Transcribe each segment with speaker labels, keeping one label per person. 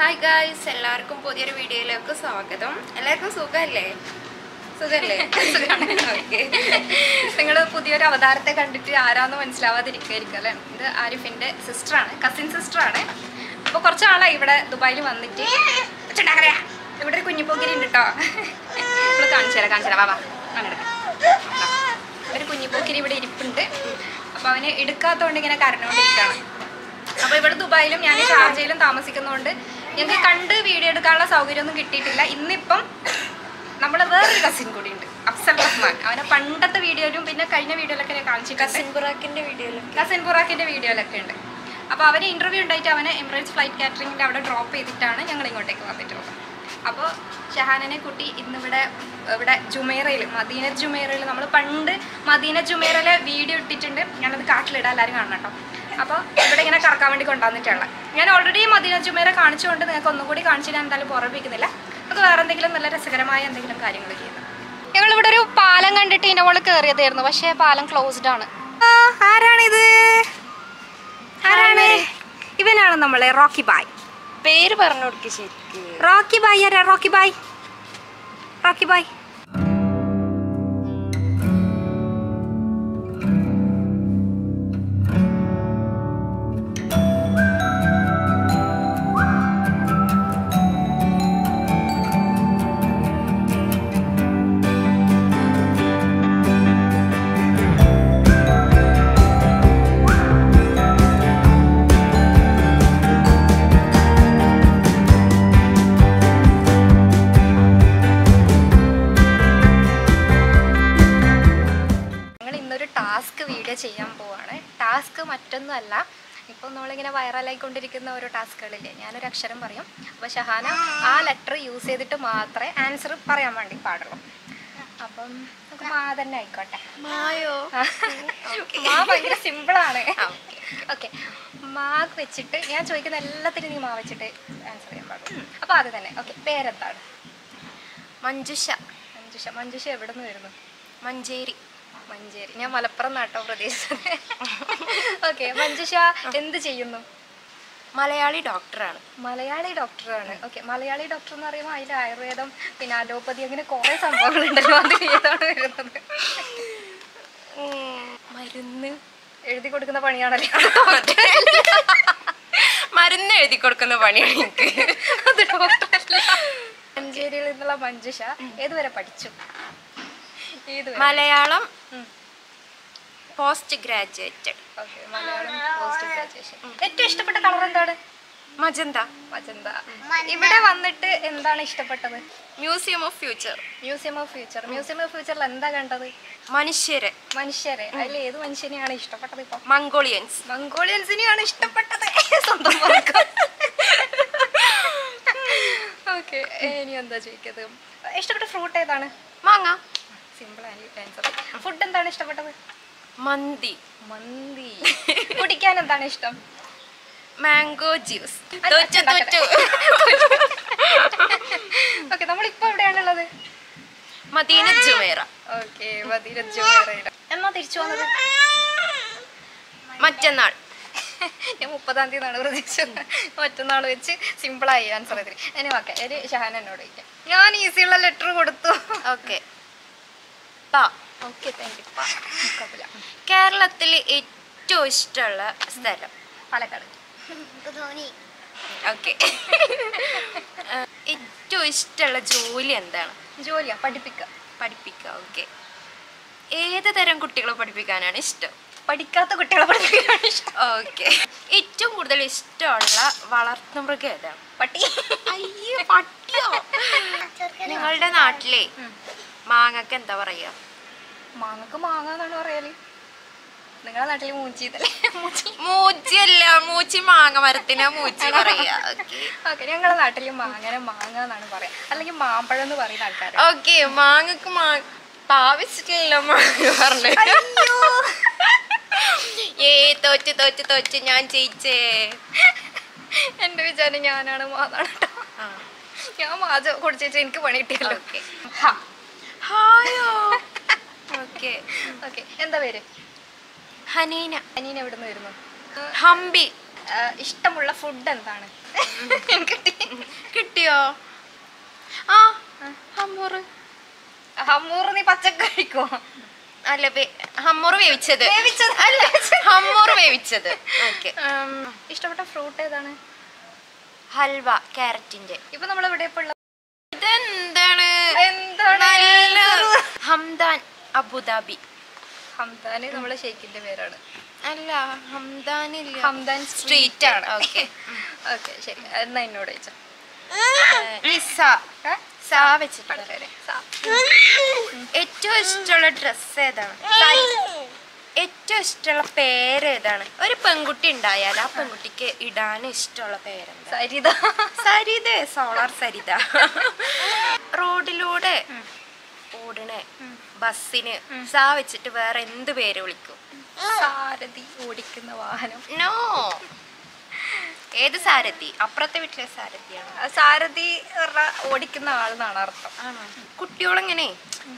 Speaker 1: Hi guys, എല്ലാവർക്കും പുതിയൊരു വീഡിയോയിലേക്ക് സ്വാഗതം. എല്ലാവർക്കും സുഖമല്ലേ? സുഖമല്ലേ? ഓക്കെ. നിങ്ങൾ പുതിയൊരു അവതാരത്തെ കണ്ടിട്ട് ആരാന്ന് മനസ്സിലാവാതിരിക്കുമായിരിക്കും അല്ലേ? ഇത് ആരിഫിൻ്റെ സിസ്റ്ററാണ്, കസിൻ സിസ്റ്ററാണ്. അപ്പോൾ കുറച്ച് നാളായി ഇവിടെ ദുബായിൽ വന്നിട്ട്. ഇവിടെ ഒരു കുഞ്ഞിപ്പോക്കിരി ഉണ്ട് കേട്ടോ. നമ്മൾ കാണിച്ചു തരാം. വാ അങ്ങനെ ഒരു കുഞ്ഞിപ്പോക്കിരി ഇവിടെ ഇരിപ്പുണ്ട്. അപ്പോൾ അവന് എടുക്കാത്തതുകൊണ്ട് ഇങ്ങനെ കരഞ്ഞുകൊണ്ടിരിക്കുകയാണ്. അപ്പോൾ ഇവിടെ ദുബായിലും ഞാൻ ഷാർജയിലും താമസിക്കുന്നതുകൊണ്ട് ഞങ്ങൾക്ക് കണ്ട് വീഡിയോ എടുക്കാനുള്ള സൗകര്യമൊന്നും കിട്ടിയിട്ടില്ല. ഇന്നിപ്പം നമ്മുടെ വേറൊരു കസിൻ കൂടി ഉണ്ട്, അഫ്സൽ റഹ്മാൻ. അവനെ പണ്ടത്തെ വീഡിയോയിലും പിന്നെ കഴിഞ്ഞ വീഡിയോയിലൊക്കെ ഞാൻ കാണിച്ചു. കസിൻ ബുറാക്കിൻ്റെ വീഡിയോയിലൊക്കെ ഉണ്ട്. അപ്പോൾ അവന് ഇൻ്റർവ്യൂ ഉണ്ടായിട്ട് അവനെ എമിറേറ്റ്സ് ഫ്ലൈറ്റ് കാറ്ററിങ്ങിൻ്റെ അവിടെ ഡ്രോപ്പ് ചെയ്തിട്ടാണ് ഞങ്ങൾ ഇങ്ങോട്ടേക്ക് വന്നിട്ടുള്ളത്. അപ്പോൾ ഷഹാനനെ കുട്ടി ഇവിടെ ജുമേറയിൽ, മദീന ജുമേറയിൽ, നമ്മൾ പണ്ട് മദീന ജുമേറയിലെ വീഡിയോ ഇട്ടിട്ടുണ്ട്. ഞാനത് കാട്ടിലിടാൻ എല്ലാവരും കാണണം കേട്ടോ. അപ്പോൾ ഇവിടെ ഇങ്ങനെ കറക്കാൻ വേണ്ടി കൊണ്ടുവന്നിട്ടുള്ള ഞാൻ ഓൾറെഡി മദീന ജുമേറ കാണിച്ചുകൊണ്ട് നിങ്ങൾക്ക് ഒന്നും കൂടി കാണിച്ചു ഞാൻ എന്തായാലും പുറപ്പിക്കുന്നില്ല. നമുക്ക് വേറെ എന്തെങ്കിലും നല്ല രസകരമായ എന്തെങ്കിലും കാര്യങ്ങൾ ചെയ്യുന്നത്. ഞങ്ങളിവിടെ ഒരു പാലം കണ്ടിട്ട് ഇതിൻ്റെ മുകളിൽ കയറിയതായിരുന്നു, പക്ഷേ പാലം ക്ലോസ്ഡ് ആണ്. ആരാണിത്? ഇവനാണ് നമ്മളെ റോക്കി ബായ്.
Speaker 2: പേര് പറഞ്ഞു കൊടുക്കുക ശരിക്കും.
Speaker 1: റോക്കി ബായ് ആരാ? റോക്കി ബായ്. ചെയ്യാൻ പോവാണ്. ടാസ്ക് മറ്റൊന്നുമല്ല, ഇപ്പം നമ്മളിങ്ങനെ വൈറലായിക്കൊണ്ടിരിക്കുന്ന ഓരോ ടാസ്കുകളില്ലേ, ഞാനൊരു അക്ഷരം പറയും. അപ്പോൾ ഷഹാന ആ ലെറ്റർ യൂസ് ചെയ്തിട്ട് മാത്രമേ ആൻസർ പറയാൻ വേണ്ടി പാടുള്ളൂ. അപ്പം നമുക്ക് മാ തന്നെ ആയിക്കോട്ടെ.
Speaker 2: മായോ?
Speaker 1: മാ ഭയങ്കര സിമ്പിളാണ്. ഓക്കെ, മാ വെച്ചിട്ട് ഞാൻ ചോദിക്കുന്ന എല്ലാത്തിനും നീ മാ വെച്ചിട്ട് ആൻസർ ചെയ്യാൻ പാടുള്ളൂ. അപ്പോൾ അത് തന്നെ. ഓക്കെ, പേരെന്താണ്?
Speaker 2: മഞ്ജുഷ.
Speaker 1: മഞ്ജുഷ എവിടെ നിന്ന് വരുന്നു?
Speaker 2: മഞ്ചേരി.
Speaker 1: ഞാൻ മലപ്പുറം നാട്ടോ പ്രദേശത്ത്. ഓക്കെ, മഞ്ജുഷ എന്ത് ചെയ്യുന്നു?
Speaker 2: മലയാളി ഡോക്ടറാണ്.
Speaker 1: ഓക്കെ, മലയാളി ഡോക്ടർ എന്ന് പറയുമ്പോൾ അതിൽ ആയുർവേദം, പിന്നെ അലോപ്പതി, അങ്ങനെ കുറേ സംഭവങ്ങളുണ്ടല്ലോ. അതിൽ ഏതാണ് വരുന്നത്?
Speaker 2: മരുന്ന്
Speaker 1: എഴുതി കൊടുക്കുന്ന പണിയാണല്ലോ.
Speaker 2: മരുന്ന് എഴുതി കൊടുക്കുന്ന പണിയാണ് എനിക്ക്.
Speaker 1: അത് ഡോക്ടറല്ല. മഞ്ചേരിയിൽ നിന്നുള്ള മഞ്ജുഷ ഏതുവരെ പഠിച്ചു?
Speaker 2: Malayalam post graduated.
Speaker 1: ഏറ്റവും ഇഷ്ടപ്പെട്ട കളർ എന്താണ്?
Speaker 2: മജന്ത.
Speaker 1: ഇവിടെ വന്നിട്ട് എന്താണ് ഇഷ്ടപ്പെട്ടത്?
Speaker 2: Museum of future.
Speaker 1: Museum of ഫ്യൂച്ചറിൽ എന്താ കണ്ടത്?
Speaker 2: മനുഷ്യരെ.
Speaker 1: അതിൽ ഏത് മനുഷ്യനെയാണ് ഇഷ്ടപ്പെട്ടത്? ഇപ്പൊ മംഗോളിയൻസിനെയാണ് ഇഷ്ടപ്പെട്ടത്. സ്വന്തം ഓക്കെ, ഇനി എന്താ ചോദിക്കത്? ഇഷ്ടപ്പെട്ട ഫ്രൂട്ട് ഏതാണ്?
Speaker 2: മാങ്ങ.
Speaker 1: Simple answer. ഫുഡ് എന്താണ് ഇഷ്ടപ്പെട്ടത്?
Speaker 2: മന്തി.
Speaker 1: കുടിക്കാൻ എന്താണ് ഇഷ്ടം?
Speaker 2: Mango juice.
Speaker 1: ഓക്കെ, നമ്മളിപ്പോ എവിടെയാണുള്ളത്?
Speaker 2: Madinat Jumeirah.
Speaker 1: Okay, Madinat Jumeirah. എന്നാ തിരിച്ചു വന്നത്?
Speaker 2: മറ്റന്നാൾ.
Speaker 1: ഞാൻ 30-ാം തീയതി പ്രതീക്ഷിച്ചത്. മറ്റന്നാൾ വെച്ച് സിമ്പിളായി ആൻസർ ചെയ്തിട്ട്. ഇനി ഓക്കെ, ഒരു ഷഹാന എന്നോട് ചോദിക്കാം. ഞാൻ ഈസിയുള്ള ലെറ്റർ കൊടുത്തു.
Speaker 2: ഓക്കെ,
Speaker 1: കേരളത്തിൽ ഏറ്റവും ഇഷ്ടമുള്ള സ്ഥലം? പാലക്കാട്.
Speaker 2: ഓക്കെ. ഏറ്റവും ഇഷ്ടമുള്ള ജോലി എന്താണ്?
Speaker 1: ജോലിയാ? പഠിപ്പിക്കുക.
Speaker 2: ഓക്കെ. ഏത് തരം കുട്ടികളെ പഠിപ്പിക്കാനാണ് ഇഷ്ടം?
Speaker 1: പഠിക്കാത്ത കുട്ടികളെ പഠിപ്പിക്കാനാണ് ഇഷ്ടം.
Speaker 2: ഓക്കെ. ഏറ്റവും കൂടുതൽ ഇഷ്ടമുള്ള വളർത്തുമൃഗം ഏതാണ്?
Speaker 1: പട്ടി.
Speaker 2: അയ്യോ, പട്ടിയോ? നിങ്ങളുടെ നാട്ടിലെ മാങ്ങക്ക് എന്താ പറയാ?
Speaker 1: മാങ്ങക്ക് മാങ്ങ എന്നാണ് പറയല്. നിങ്ങളുടെ നാട്ടില് മൂച്ചിയതല്ലേ?
Speaker 2: മൂച്ചിയല്ല, മൂച്ചി മാങ്ങ മരത്തിനാ മൂച്ചി പറയാ.
Speaker 1: ഓക്കെ, ഞങ്ങളുടെ നാട്ടില് മാങ്ങ എന്നാണ് പറയാ, അല്ലെങ്കിൽ മാമ്പഴം എന്ന് പറയുന്ന ആൾക്കാർ.
Speaker 2: ഓക്കെ, മാങ്ങക്ക് പാവിച്ചിട്ടില്ല മാങ്ങ പറഞ്ഞു. തോറ്റ് ഞാൻ ജയിച്ചേ.
Speaker 1: എന്റെ വിചാരം ഞാനാണ് മാതാണ് കേട്ടോ. ഞാൻ മാജ കുടിച്ചേച്ച എനിക്ക് പണി കിട്ടിയല്ലോ.
Speaker 2: ഹായോ. ഓക്കെ.
Speaker 1: എന്താ പേര്?
Speaker 2: ഹനീന.
Speaker 1: എവിടെ നിന്ന് വരുന്നു?
Speaker 2: ഹംപി.
Speaker 1: ഇഷ്ടമുള്ള ഫുഡ് എന്താണ്?
Speaker 2: കഴിച്ചിട്ടില്ലല്ലോ. ആ ഹമ്മൂറ്.
Speaker 1: ഹമ്മൂറ് നീ പച്ചക്ക് കഴിക്കോ?
Speaker 2: അല്ല ഹമ്മൂറ് വേവിച്ചത്. അല്ല ഹമ്മൂറ് വേവിച്ചത്. ഓക്കെ.
Speaker 1: ഇഷ്ടപ്പെട്ട ഫ്രൂട്ട് ഏതാണ്?
Speaker 2: ഹൽവ ക്യാരറ്റിന്റെ.
Speaker 1: ഇപ്പൊ നമ്മളെവിടെ ഇപ്പൊ ഉള്ളത്?
Speaker 2: ഇതെന്താണ്? Hamdan Abu Dhabi.
Speaker 1: ഹംദാന് നമ്മളെ ഷെയ്ഖിന്റെ പേരാണ്.
Speaker 2: അല്ല ഹംദാൻ
Speaker 1: ഹംദാൻ സ്ട്രീറ്റ് ആണ്.
Speaker 2: ഓക്കെ
Speaker 1: ഓക്കെ ശരി. എന്നാ എന്നോട് ചോദിച്ചാ
Speaker 2: ഏറ്റവും ഇഷ്ടമുള്ള ഡ്രസ് ഏതാണ്? ഏറ്റവും ഇഷ്ടമുള്ള പേര് ഏതാണ്? ഒരു പെൺകുട്ടി ഉണ്ടായാൽ ആ പെൺകുട്ടിക്ക് ഇടാൻ ഇഷ്ടമുള്ള പേരെന്താ?
Speaker 1: സരിത.
Speaker 2: സരിത. സോളാർ സരിത. റോഡിലൂടെ ഓടണേ ബസ്സിന് സാ വെച്ചിട്ട് വേറെ എന്ത് പേര് വിളിക്കും?
Speaker 1: സാരഥി. ഓടിക്കുന്ന വാഹനം.
Speaker 2: നോ. ഏത് സാരഥി? അപ്പുറത്തെ വീട്ടിലെ സാരഥിയാണ്.
Speaker 1: സാരഥി ഓടിക്കുന്ന ആളെന്നാണ് അർത്ഥം.
Speaker 2: ആണോ? കുട്ടികളെങ്ങനെ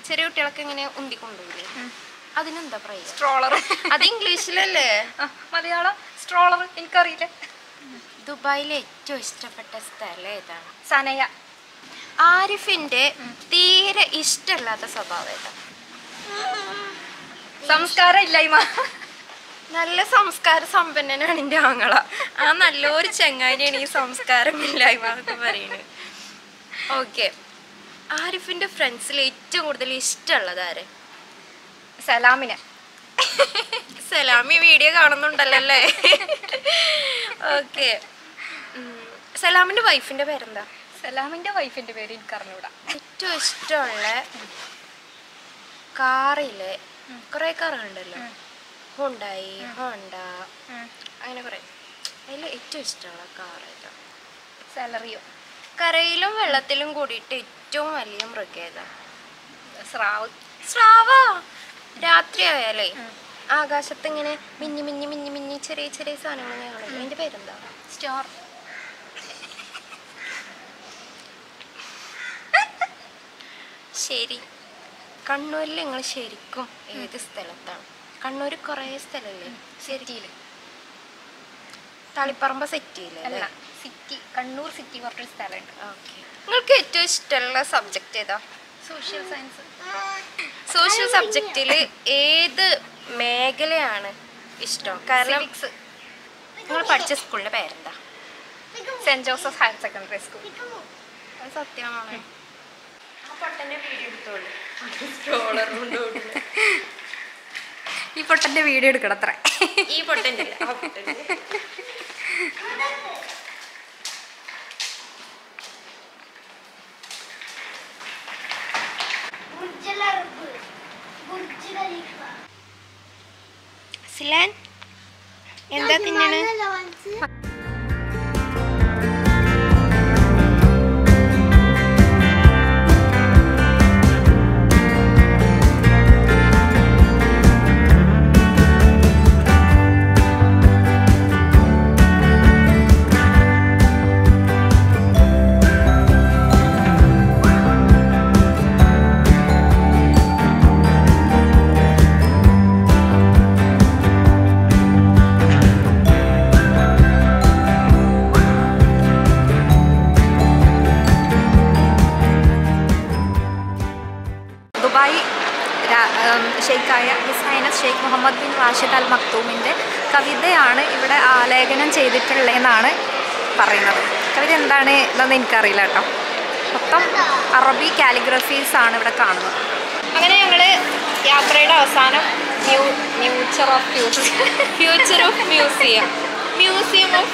Speaker 2: ചെറിയ കുട്ടികളൊക്കെ എങ്ങനെ ഉന്തിക്കൊണ്ടുപോയില്ലേ? അതിനെന്താ പറയുക?
Speaker 1: സ്ട്രോളർ.
Speaker 2: അത് ഇംഗ്ലീഷിലല്ലേ?
Speaker 1: മലയാളം സ്ട്രോളർ എനിക്കറിയില്ല.
Speaker 2: ദുബായിലെ ഏറ്റവും ഇഷ്ടപ്പെട്ട സ്ഥലം ഏതാണ്?
Speaker 1: സനയ.
Speaker 2: ആരിഫിന്റെ തീരെ ഇഷ്ടമല്ലാത്ത സ്വഭാവം ഏതാ?
Speaker 1: സംസ്കാരം ഇല്ലായ്മ.
Speaker 2: നല്ല സംസ്കാര സമ്പന്നനാണ് എൻ്റെ ആങ്ങള. ആ നല്ലൊരു ചങ്ങാതിയാണ് ഈ സംസ്കാരമില്ലായ്മ എന്നൊക്കെ പറയുന്നത്. ഓക്കെ. ആരിഫിന്റെ ഫ്രണ്ട്സിൽ ഏറ്റവും കൂടുതൽ ഇഷ്ടമുള്ളത് ആര്?
Speaker 1: സലാമിനെ.
Speaker 2: സലാമി വീഡിയോ കാണുന്നുണ്ടല്ലോ അല്ലേ? ഓക്കെ. സലാമിന്റെ വൈഫിന്റെ പേരെന്താ?
Speaker 1: സലാമിന്റെ വൈഫിന്റെ പേര് എനിക്ക് അറിഞ്ഞൂടാ.
Speaker 2: ഏറ്റവും ഇഷ്ടമുള്ള കാറിലെ കുറെ കാറുണ്ടല്ലോ, ഹുണ്ടായി, ഹോണ്ട, അങ്ങനെ കുറെ. അതിൽ ഏറ്റവും ഇഷ്ടമുള്ള കാർ ഏതാ?
Speaker 1: സാലറിയോ.
Speaker 2: കരയിലും വെള്ളത്തിലും കൂടിയിട്ട് ഏറ്റവും വലിയ മൃഗം ഏതാ?
Speaker 1: സ്രാവ്.
Speaker 2: സ്രാവാ. രാത്രി ആയാലേ ആകാശത്ത് ഇങ്ങനെ മിന്നി മിന്നി മിന്നി മിന്നി ചെറിയ ചെറിയ സാധനങ്ങൾ കാണും. അതിന്റെ പേരെന്താ?
Speaker 1: സ്റ്റാർ.
Speaker 2: ശരി. കണ്ണൂരിൽ നിങ്ങൾ ശരിക്കും ഏത് സ്ഥലത്താണ്? കണ്ണൂർ കുറേ സ്ഥലല്ലേ?
Speaker 1: സിറ്റിയിൽ.
Speaker 2: തളിപ്പറമ്പ സിറ്റിയിലെ
Speaker 1: അല്ല, സിറ്റി. കണ്ണൂർ സിറ്റി പറഞ്ഞൊരു സ്ഥലമുണ്ട്.
Speaker 2: ഓക്കെ. നിങ്ങൾക്ക് ഏറ്റവും ഇഷ്ടമുള്ള സബ്ജക്റ്റ് ഏതാ?
Speaker 1: Social science.
Speaker 2: സോഷ്യൽ സബ്ജക്റ്റിൽ ഏത് മേഖലയാണ് ഇഷ്ടം? കാരണം നിങ്ങൾ പഠിച്ച സ്കൂളിന്റെ പേരെന്താ?
Speaker 1: Saint Joseph higher secondary school.
Speaker 2: അത് സത്യമാണോ?
Speaker 1: ഈ പൊട്ടന്റെ വീഡിയോ എടുക്കണത്ര.
Speaker 2: ഈ പൊട്ടന്റെ ആ പൊട്ടന്റെ സിലാൻ എന്താ തിന്നണ?
Speaker 1: ദുബായ് ഷെയ്ഖായ his highness Sheikh Mohammed bin Rashid Al മക്തൂമിൻ്റെ കവിതയാണ് ഇവിടെ ആലേഖനം ചെയ്തിട്ടുള്ളതെന്നാണ് പറയുന്നത്. കവിത എന്താണ് ഇതെന്ന് എനിക്കറിയില്ല കേട്ടോ. മൊത്തം അറബി കാലിഗ്രഫീസാണ് ഇവിടെ കാണുന്നത്. അങ്ങനെ ഞങ്ങൾ യാത്രയുടെ അവസാനം ഫ്യൂച്ചർ ഓഫ് മ്യൂസിയം ഓഫ്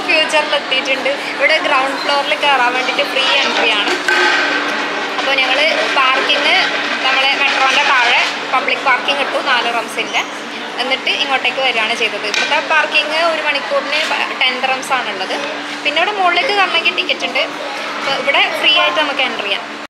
Speaker 1: ഫ്യൂച്ചറിൽ എത്തിയിട്ടുണ്ട്. ഇവിടെ ഗ്രൗണ്ട് ഫ്ലോറിൽ കയറാൻ വേണ്ടിയിട്ട് ഫ്രീ എൻട്രി ആണ്. അപ്പോൾ ഞങ്ങൾ പാർക്കിങ് നമ്മളെ മെട്രോൻ്റെ താഴെ പബ്ലിക് പാർക്കിംഗ് ഇട്ടു 4 റംസിൻ്റെ. എന്നിട്ട് ഇങ്ങോട്ടേക്ക് വരികയാണ് ചെയ്തത്. ഇപ്പോഴത്തെ പാർക്കിംഗ് 1 മണിക്കൂറിന് 10 റംസ് ആണുള്ളത്. പിന്നെ ഇവിടെ മുകളിലേക്ക് കയറണമെങ്കിൽ ടിക്കറ്റ് ഉണ്ട്. അപ്പോൾ ഇവിടെ ഫ്രീ ആയിട്ട് നമുക്ക് എൻ്റർ ചെയ്യാം.